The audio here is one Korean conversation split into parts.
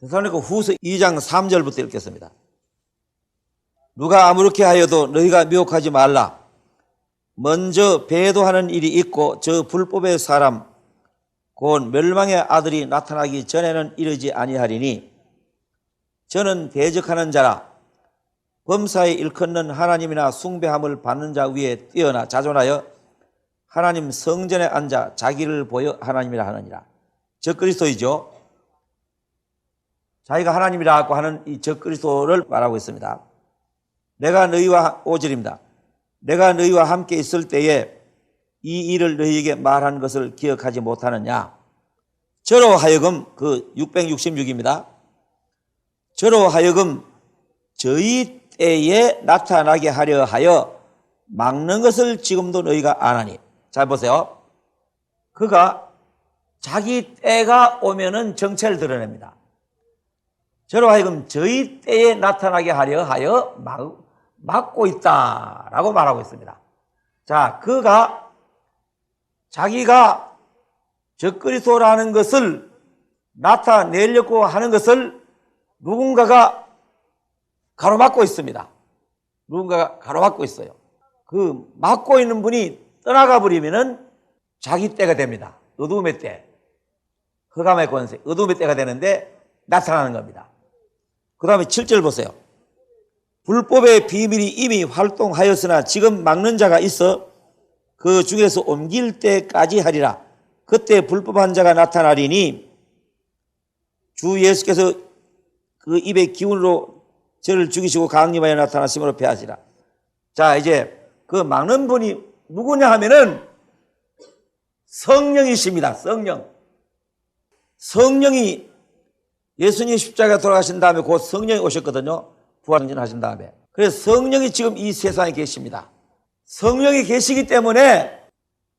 데살로니가 후서 2장 3절부터 읽겠습니다. 누가 아무렇게 하여도 너희가 미혹하지 말라. 먼저 배도하는 일이 있고 저 불법의 사람 곧 멸망의 아들이 나타나기 전에는 이르지 아니하리니 저는 대적하는 자라 범사에 일컫는 하나님이나 숭배함을 받는 자 위에 뛰어나 자존하여 하나님 성전에 앉아 자기를 보여 하나님이라 하느니라. 적그리스도이죠. 자기가 하나님이라고 하는 이 적그리스도를 말하고 있습니다. 내가 너희와 5절입니다. 내가 너희와 함께 있을 때에 이 일을 너희에게 말한 것을 기억하지 못하느냐. 저로 하여금 그 666입니다. 저로 하여금 저희 때에 나타나게 하려 하여 막는 것을 지금도 너희가 아나니. 잘 보세요. 그가 자기 때가 오면은 정체를 드러냅니다. 저로 하여금 저희 때에 나타나게 하려 하여 막고 있다라고 말하고 있습니다. 자, 그가 자기가 적그리스도라는 것을 나타내려고 하는 것을 누군가가 가로막고 있습니다. 누군가가 가로막고 있어요. 그 막고 있는 분이 떠나가 버리면은 자기 때가 됩니다. 어둠의 때, 흑암의 권세, 어둠의 때가 되는데 나타나는 겁니다. 그 다음에 7절 보세요. 불법의 비밀이 이미 활동하였으나 지금 막는 자가 있어 그 중에서 옮길 때까지 하리라. 그때 불법한 자가 나타나리니 주 예수께서 그 입의 기운으로 저를 죽이시고 강림하여 나타나심으로 패하시라. 자, 이제 그 막는 분이 누구냐 하면은 성령이십니다. 성령이 예수님 십자가에 돌아가신 다음에 곧 성령이 오셨거든요. 부활전하신 다음에. 그래서 성령이 지금 이 세상에 계십니다. 성령이 계시기 때문에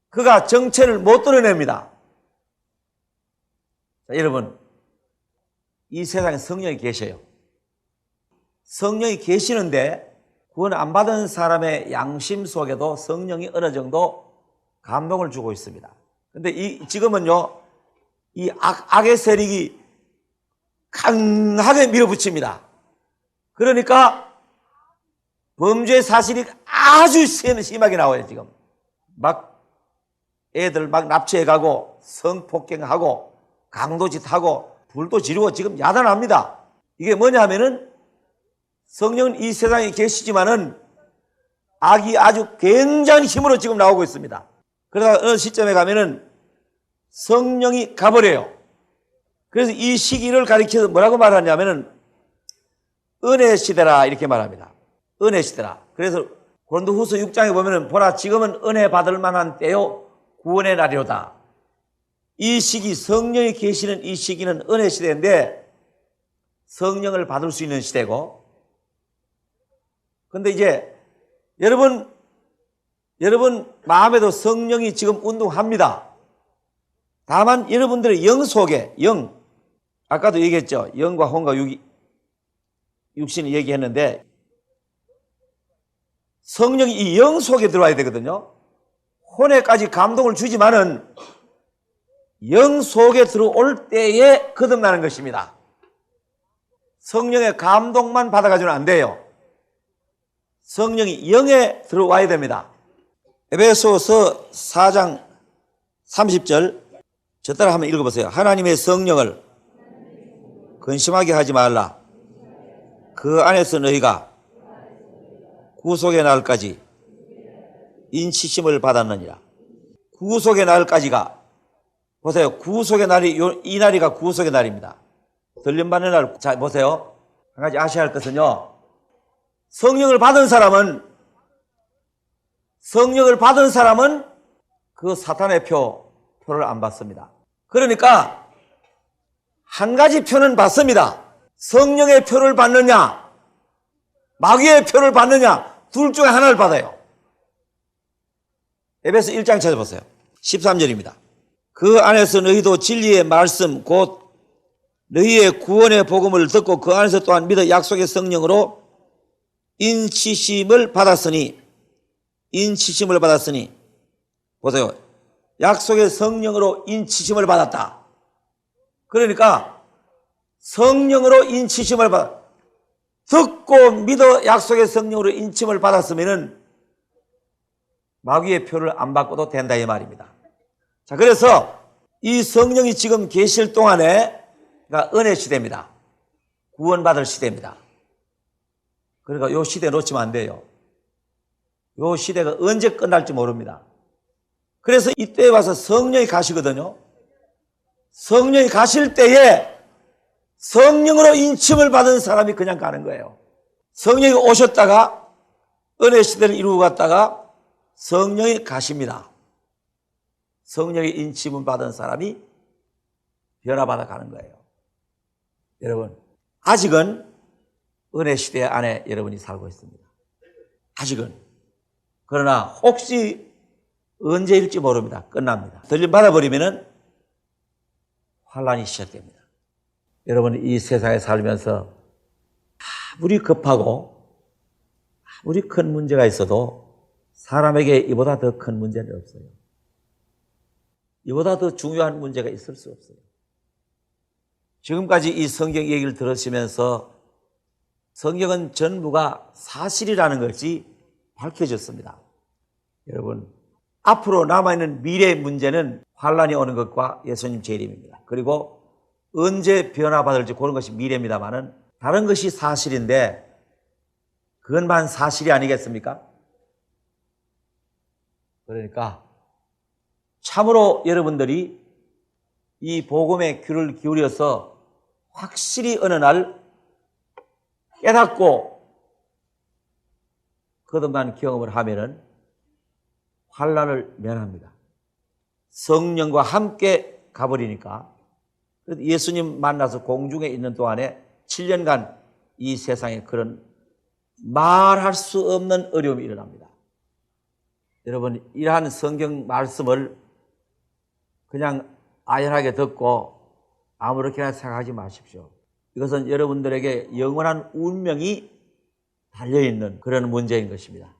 그가 정체를 못 드러냅니다. 자, 여러분, 이 세상에 성령이 계셔요. 성령이 계시는데 구원 안 받은 사람의 양심 속에도 성령이 어느 정도 감동을 주고 있습니다. 근데 지금은요, 이 악의 세력이 강하게 밀어붙입니다. 그러니까 범죄 사실이 아주 심하게 나와요. 지금 막 애들 막 납치해가고 성폭행하고 강도짓하고 불도 지르고 지금 야단합니다. 이게 뭐냐 하면은 성령은 이 세상에 계시지만은 악이 아주 굉장히 힘으로 지금 나오고 있습니다. 그러다가 어느 시점에 가면은 성령이 가버려요. 그래서 이 시기를 가리켜서 뭐라고 말하냐면은 은혜 시대라 이렇게 말합니다. 은혜 시대라. 그래서 고린도후서 6장에 보면은 보라 지금은 은혜 받을 만한 때요 구원의 날이로다. 이 시기 성령이 계시는 이 시기는 은혜 시대인데 성령을 받을 수 있는 시대고 근데 이제 여러분 마음에도 성령이 지금 운동합니다. 다만 여러분들의 영 속에 아까도 얘기했죠. 영과 혼과 육신이 얘기했는데 성령이 이 영 속에 들어와야 되거든요. 혼에까지 감동을 주지만은 영 속에 들어올 때에 거듭나는 것입니다. 성령의 감동만 받아가지고는 안 돼요. 성령이 영에 들어와야 됩니다. 에베소서 4장 30절 저 따라 한번 읽어보세요. 하나님의 성령을 근심하게 하지 말라. 그 안에서 너희가 구속의 날까지 인치심을 받았느니라. 구속의 날까지가 보세요. 구속의 날이 이 날이가 구속의 날입니다. 들림받는 날. 자 보세요. 한 가지 아셔야 할 것은요. 성령을 받은 사람은 그 사탄의 표를 안 받습니다. 그러니까 한 가지 표는 받습니다. 성령의 표를 받느냐 마귀의 표를 받느냐 둘 중에 하나를 받아요. 에베소 1장 찾아보세요. 13절입니다. 그 안에서 너희도 진리의 말씀 곧 너희의 구원의 복음을 듣고 그 안에서 또한 믿어 약속의 성령으로 인치심을 받았으니 보세요. 약속의 성령으로 인치심을 받았다. 그러니까 성령으로 인치심을 받아 듣고 믿어 약속의 성령으로 인침을 받았으면은 마귀의 표를 안 받고도 된다 이 말입니다. 자, 그래서 이 성령이 지금 계실 동안에 그러니까 은혜 시대입니다. 구원받을 시대입니다. 그러니까 요 시대 놓치면 안 돼요. 요 시대가 언제 끝날지 모릅니다. 그래서 이때에 와서 성령이 가시거든요. 성령이 가실 때에 성령으로 인침을 받은 사람이 그냥 가는 거예요. 성령이 오셨다가 은혜 시대를 이루고 갔다가 성령이 가십니다. 성령의 인침을 받은 사람이 변화받아 가는 거예요. 여러분, 아직은 은혜 시대 안에 여러분이 살고 있습니다. 아직은. 그러나 혹시 언제일지 모릅니다. 끝납니다. 들림 받아버리면은 환란이 시작됩니다. 여러분, 이 세상에 살면서 아무리 급하고 아무리 큰 문제가 있어도 사람에게 이보다 더 큰 문제는 없어요. 이보다 더 중요한 문제가 있을 수 없어요. 지금까지 이 성경 얘기를 들으시면서 성경은 전부가 사실이라는 것이 밝혀졌습니다. 여러분, 앞으로 남아있는 미래의 문제는 환란이 오는 것과 예수님 재림입니다. 그리고 언제 변화받을지 그런 것이 미래입니다만은 다른 것이 사실인데 그것만 사실이 아니겠습니까? 그러니까 참으로 여러분들이 이 복음에 귀를 기울여서 확실히 어느 날 깨닫고 거듭난 경험을 하면은 환란을 면합니다. 성령과 함께 가버리니까. 예수님 만나서 공중에 있는 동안에 7년간 이 세상에 그런 말할 수 없는 어려움이 일어납니다. 여러분, 이러한 성경 말씀을 그냥 아연하게 듣고 아무렇게나 생각하지 마십시오. 이것은 여러분들에게 영원한 운명이 달려있는 그런 문제인 것입니다.